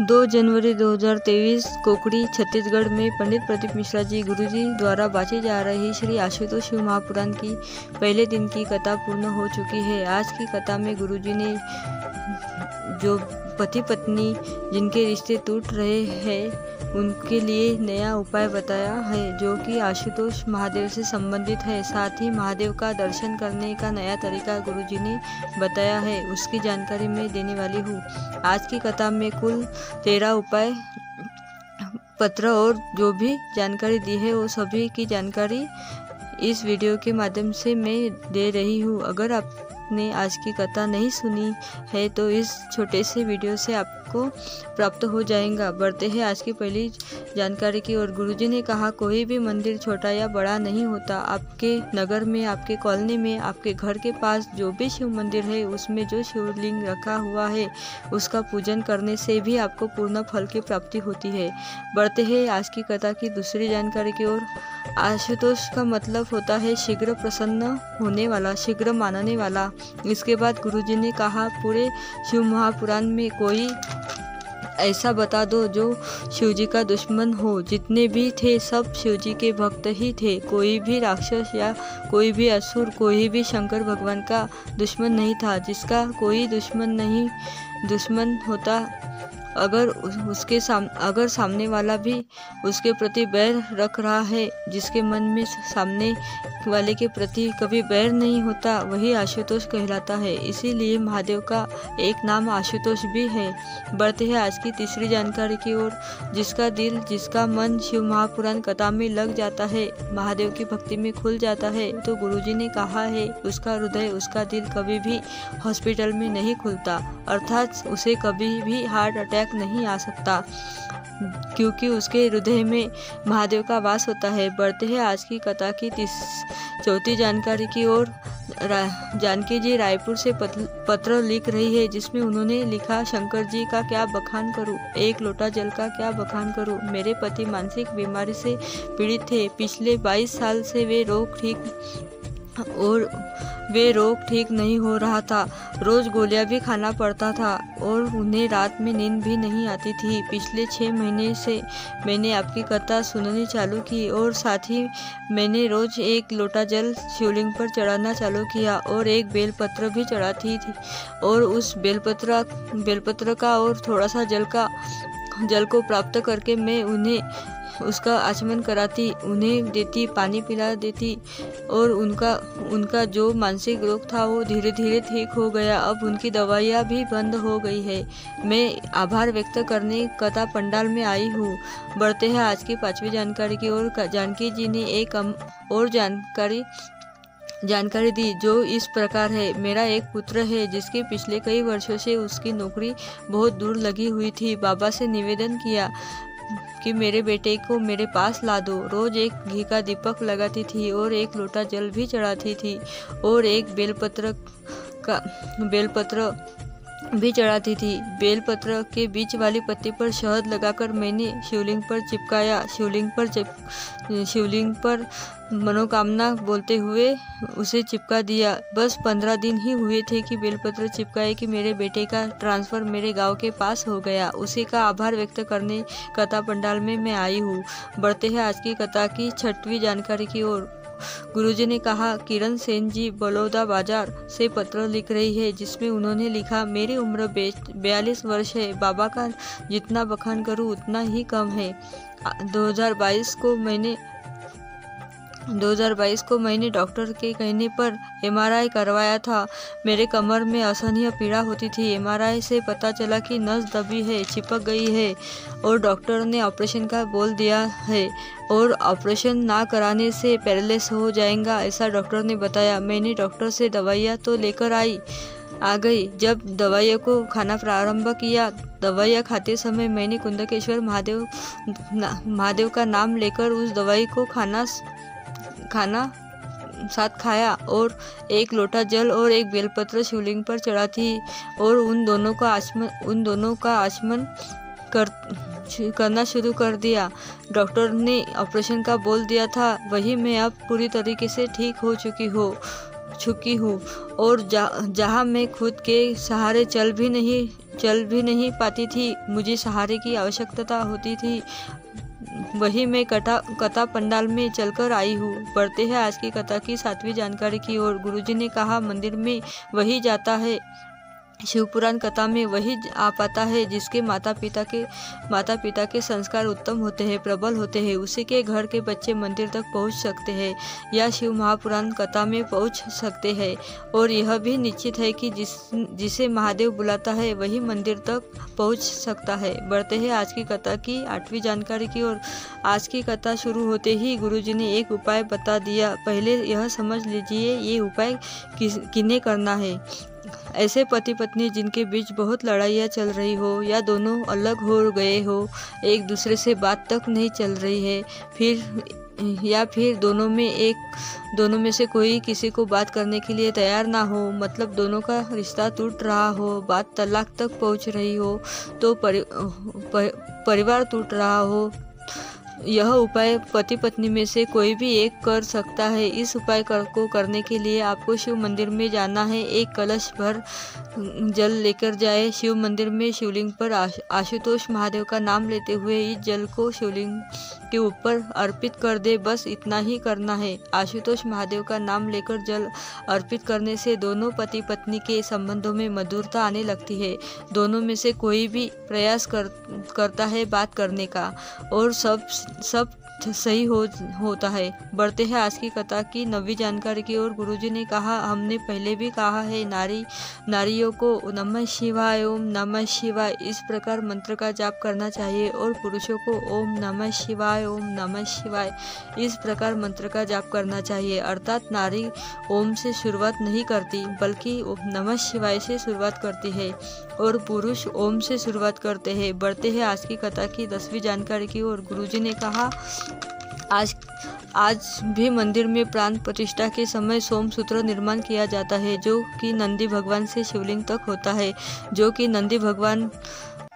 2 जनवरी 2023 कोकड़ी छत्तीसगढ़ में पंडित प्रदीप मिश्रा जी गुरुजी द्वारा बाँची जा रही श्री आशुतोष शिव महापुराण की पहले दिन की कथा पूर्ण हो चुकी है। आज की कथा में गुरुजी ने जो पति पत्नी जिनके रिश्ते टूट रहे हैं उनके लिए नया उपाय बताया है जो कि आशुतोष महादेव से संबंधित है। साथ ही महादेव का दर्शन करने का नया तरीका गुरुजी ने बताया है, उसकी जानकारी मैं देने वाली हूँ। आज की कथा में कुल 13 उपाय पत्र और जो भी जानकारी दी है वो सभी की जानकारी इस वीडियो के माध्यम से मैं दे रही हूँ। अगर आपने आज की कथा नहीं सुनी है तो इस छोटे से वीडियो से आपको प्राप्त हो जाएगा। बढ़ते हैं आज की पहली जानकारी की ओर। गुरुजी ने कहा, कोई भी मंदिर छोटा या बड़ा नहीं होता। आपके नगर में, आपके कॉलोनी में, आपके घर के पास जो भी शिव मंदिर है उसमें जो शिवलिंग रखा हुआ है उसका पूजन करने से भी आपको पूर्ण फल की प्राप्ति होती है। बढ़ते हैं आज की कथा की दूसरी जानकारी की ओर। आशुतोष का मतलब होता है शीघ्र प्रसन्न होने वाला, शीघ्र मानने वाला। इसके बाद गुरुजी ने कहा, पूरे शिव महापुराण में कोई ऐसा बता दो जो शिवजी का दुश्मन हो। जितने भी थे सब शिवजी के भक्त ही थे। कोई भी राक्षस या कोई भी असुर, कोई भी शंकर भगवान का दुश्मन नहीं था। जिसका कोई दुश्मन होता अगर सामने वाला भी उसके प्रति बैर रख रहा है, जिसके मन में सामने वाले के प्रति कभी बैर नहीं होता, वही आशुतोष कहलाता है। इसीलिए महादेव का एक नाम आशुतोष भी है। बढ़ते हैं आज की तीसरी जानकारी की ओर। जिसका दिल, जिसका मन शिव महापुराण कथा में लग जाता है, महादेव की भक्ति में खुल जाता है, तो गुरुजी ने कहा है उसका हृदय, उसका दिल कभी भी हॉस्पिटल में नहीं खुलता, अर्थात उसे कभी भी हार्ट अटैक नहीं आ सकता, क्योंकि उसके हृदय में महादेव का वास होता है। बढ़ते हैं आज की कथा की चौथी जानकारी की ओर। जानकी जी रायपुर से पत्र लिख रही है, जिसमें उन्होंने लिखा, शंकर जी का क्या बखान करूं, एक लोटा जल का क्या बखान करूं। मेरे पति मानसिक बीमारी से पीड़ित थे। पिछले 22 साल से वे रोग ठीक नहीं हो रहा था। रोज गोलियां भी खाना पड़ता था और उन्हें रात में नींद भी नहीं आती थी। पिछले 6 महीने से मैंने आपकी कथा सुननी चालू की और साथ ही मैंने रोज एक लोटा जल शिवलिंग पर चढ़ाना चालू किया और एक बेलपत्र भी चढ़ाती थी और उस बेलपत्र का और थोड़ा सा जल को प्राप्त करके मैं उन्हें उसका आचमन कराती, उन्हें देती, पानी पिला देती और उनका जो मानसिक रोग था वो धीरे धीरे ठीक हो गया। अब उनकी दवाइयाँ भी बंद हो गई है। मैं आभार व्यक्त करने कथा पंडाल में आई हूँ। बढ़ते हैं आज की 5वीं जानकारी की ओर। जानकी जी ने एक और जानकारी दी जो इस प्रकार है। मेरा एक पुत्र है जिसके पिछले कई वर्षों से उसकी नौकरी बहुत दूर लगी हुई थी। बाबा से निवेदन किया कि मेरे बेटे को मेरे पास ला दो। रोज एक घी का दीपक लगाती थी और एक लोटा जल भी चढ़ाती थी और एक बेलपत्र भी चढ़ाती थी। बेलपत्र के बीच वाली पत्ती पर शहद लगाकर मैंने शिवलिंग पर चिपकाया। शिवलिंग पर मनोकामना बोलते हुए उसे चिपका दिया। बस 15 दिन ही हुए थे कि बेलपत्र चिपकाए कि मेरे बेटे का ट्रांसफर मेरे गांव के पास हो गया। उसी का आभार व्यक्त करने कथा पंडाल में मैं आई हूँ। बढ़ते हैं आज की कथा की 6वीं जानकारी की ओर। गुरुजी ने कहा, किरण सेन जी बलौदा बाजार से पत्र लिख रही है, जिसमें उन्होंने लिखा, मेरी उम्र 42 वर्ष है। बाबा का जितना बखान करूं उतना ही कम है। 2022 को मैंने डॉक्टर के कहने पर MRI करवाया था। मेरे कमर में असहनीय पीड़ा होती थी। MRI से पता चला कि नस दबी है, चिपक गई है और डॉक्टर ने ऑपरेशन का बोल दिया है और ऑपरेशन ना कराने से पैरालिसिस हो जाएगा, ऐसा डॉक्टर ने बताया। मैंने डॉक्टर से दवाइयाँ तो लेकर आ गई। जब दवाइयों को खाना प्रारंभ किया, दवाइयाँ खाते समय मैंने कुंदकेश्वर महादेव का नाम लेकर उस दवाई को खाना साथ खाया और एक लोटा जल और एक बेलपत्र शिवलिंग पर चढ़ाती और उन दोनों का आचमन करना शुरू कर दिया। डॉक्टर ने ऑपरेशन का बोल दिया था, वही मैं अब पूरी तरीके से ठीक हो चुकी हूँ और जहाँ मैं खुद के सहारे चल भी नहीं चल भी नहीं पाती थी, मुझे सहारे की आवश्यकता होती थी, वही मैं कथा पंडाल में चलकर आई हूँ। बढ़ते हैं आज की कथा की 7वीं जानकारी की ओर। गुरुजी ने कहा, मंदिर में वही जाता है, शिवपुराण कथा में वही आ पाता है जिसके माता पिता के संस्कार उत्तम होते हैं, प्रबल होते हैं। उसी के घर के बच्चे मंदिर तक पहुंच सकते हैं या शिव महापुराण कथा में पहुंच सकते हैं। और यह भी निश्चित है कि जिसे महादेव बुलाता है वही मंदिर तक पहुंच सकता है। बढ़ते हैं आज की कथा की 8वीं जानकारी की ओर। आज की कथा शुरू होते ही गुरुजी ने एक उपाय बता दिया। पहले यह समझ लीजिए ये उपाय किन्हें करना है। ऐसे पति पत्नी जिनके बीच बहुत लड़ाइयाँ चल रही हो या दोनों अलग हो गए हो, एक दूसरे से बात तक नहीं चल रही है, फिर दोनों में से कोई किसी को बात करने के लिए तैयार ना हो, मतलब दोनों का रिश्ता टूट रहा हो, बात तलाक तक पहुंच रही हो, तो परिवार टूट रहा हो, यह उपाय पति पत्नी में से कोई भी एक कर सकता है। इस उपाय को करने के लिए आपको शिव मंदिर में जाना है। एक कलश भर जल लेकर जाए। शिव मंदिर में शिवलिंग पर आशुतोष महादेव का नाम लेते हुए इस जल को शिवलिंग के ऊपर अर्पित कर दे। बस इतना ही करना है। आशुतोष महादेव का नाम लेकर जल अर्पित करने से दोनों पति पत्नी के संबंधों में मधुरता आने लगती है। दोनों में से कोई भी प्रयास करता है बात करने का और सब सही होता है। बढ़ते हैं आज की कथा की 9वीं जानकारी की ओर। गुरुजी ने कहा, हमने पहले भी कहा है, नारियों को नमः शिवाय, ओम नमः शिवाय इस प्रकार मंत्र का जाप करना चाहिए और पुरुषों को ओम नमः शिवाय, ओम नमः शिवाय इस प्रकार मंत्र का जाप करना चाहिए। अर्थात नारी ओम से शुरुआत नहीं करती बल्कि ओम नमः शिवाय से शुरुआत करती है और पुरुष ओम से शुरुआत करते हैं। बढ़ते हैं आज की कथा की 10वीं जानकारी की ओर। गुरुजी ने कहा, आज भी मंदिर में प्राण प्रतिष्ठा के समय सोमसूत्र निर्माण किया जाता है, जो कि नंदी भगवान से शिवलिंग तक होता है, जो कि नंदी भगवान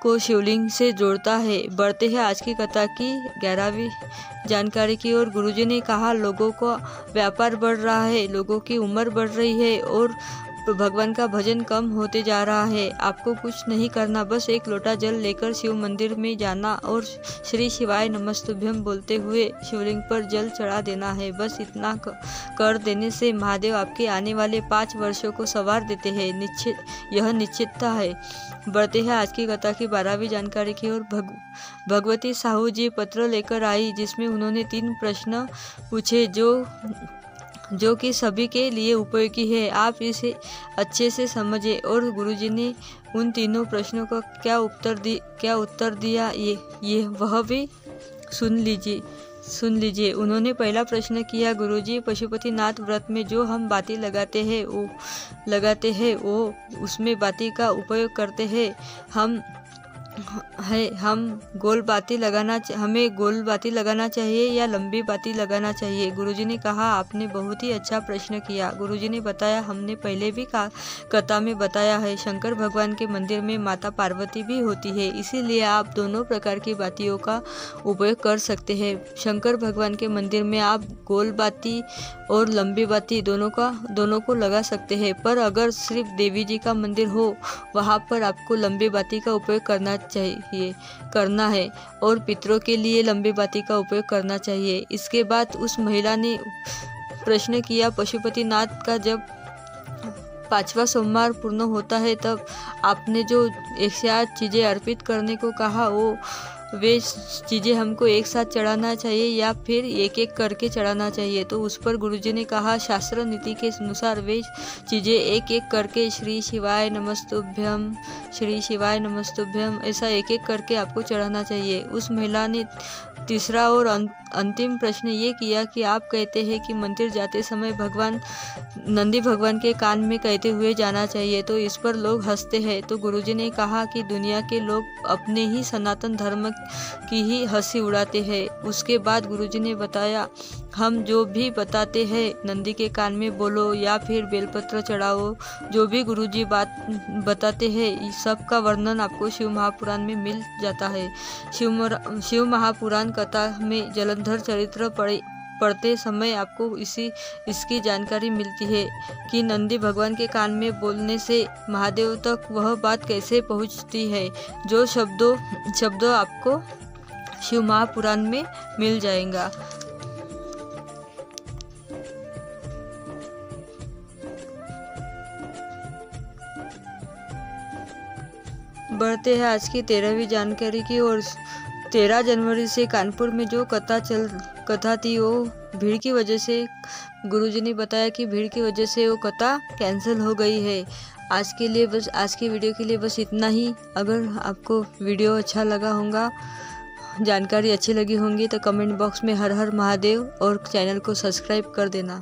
को शिवलिंग से जोड़ता है। बढ़ते हैं आज की कथा की 11वीं जानकारी की ओर। गुरुजी ने कहा, लोगों का व्यापार बढ़ रहा है, लोगों की उम्र बढ़ रही है और भगवान का भजन कम होते जा रहा है। आपको कुछ नहीं करना, बस एक लोटा जल लेकर शिव मंदिर में जाना और श्री शिवाय नमस्तुभ्यम बोलते हुए शिवलिंग पर जल चढ़ा देना है। बस इतना कर देने से महादेव आपके आने वाले 5 वर्षों को संवार देते हैं। यह निश्चितता है। बढ़ते हैं आज की कथा की 12वीं जानकारी की ओर। भगवती साहू जी पत्र लेकर आई, जिसमें उन्होंने 3 प्रश्न पूछे जो कि सभी के लिए उपयोगी है। आप इसे अच्छे से समझें। और गुरुजी ने उन तीनों प्रश्नों का क्या उत्तर दिया ये वह भी सुन लीजिए। उन्होंने पहला प्रश्न किया, गुरुजी, पशुपतिनाथ व्रत में जो हम बाती लगाते हैं वो उसमें बाती का उपयोग करते हैं। हमें गोल बाती लगाना चाहिए या लंबी बाती लगाना चाहिए? गुरुजी ने कहा, आपने बहुत ही अच्छा प्रश्न किया। गुरुजी ने बताया, हमने पहले भी कथा में बताया है, शंकर भगवान के मंदिर में माता पार्वती भी होती है, इसीलिए आप दोनों प्रकार की बातियों का उपयोग कर सकते हैं। शंकर भगवान के मंदिर में आप गोल बाती और लंबी बाती दोनों को लगा सकते हैं, पर अगर सिर्फ देवी जी का मंदिर हो, वहाँ पर आपको लंबी बाती का उपयोग करना है और पितरों के लिए लंबी बाती का उपयोग करना चाहिए। इसके बाद उस महिला ने प्रश्न किया, पशुपतिनाथ का जब 5वां सोमवार पूर्ण होता है तब आपने जो 108 चीज़ें अर्पित करने को कहा, वे चीज़ें हमको एक साथ चढ़ाना चाहिए या फिर एक एक करके चढ़ाना चाहिए? तो उस पर गुरुजी ने कहा, शास्त्र नीति के अनुसार वे चीज़ें एक एक करके श्री शिवाय नमस्तुभ्यम ऐसा एक एक करके आपको चढ़ाना चाहिए। उस महिला ने तीसरा और अंतिम प्रश्न ये किया कि आप कहते हैं कि मंदिर जाते समय नंदी भगवान के कान में कहते हुए जाना चाहिए, तो इस पर लोग हंसते हैं। तो गुरुजी ने कहा कि दुनिया के लोग अपने ही सनातन धर्म की ही हंसी उड़ाते हैं। उसके बाद गुरुजी ने बताया, हम जो भी बताते हैं नंदी के कान में बोलो या फिर बेलपत्र चढ़ाओ, जो भी गुरुजी बात बताते हैं सब का वर्णन आपको शिव महापुराण में मिल जाता है। शिव महापुराण कथा में जलंधर चरित्र पढ़ते समय आपको इसकी जानकारी मिलती है कि नंदी भगवान के कान में बोलने से महादेव तक वह बात कैसे पहुंचती है, जो शब्दों आपको शिव महापुराण में मिल जाएगा। बढ़ते हैं आज की 13वीं जानकारी की ओर। 13 जनवरी से कानपुर में जो कथा थी वो भीड़ की वजह से, गुरुजी ने बताया कि भीड़ की वजह से वो कथा कैंसिल हो गई है। आज की वीडियो के लिए बस इतना ही। अगर आपको वीडियो अच्छा लगा होगा, जानकारी अच्छी लगी होंगी तो कमेंट बॉक्स में हर हर महादेव और चैनल को सब्सक्राइब कर देना।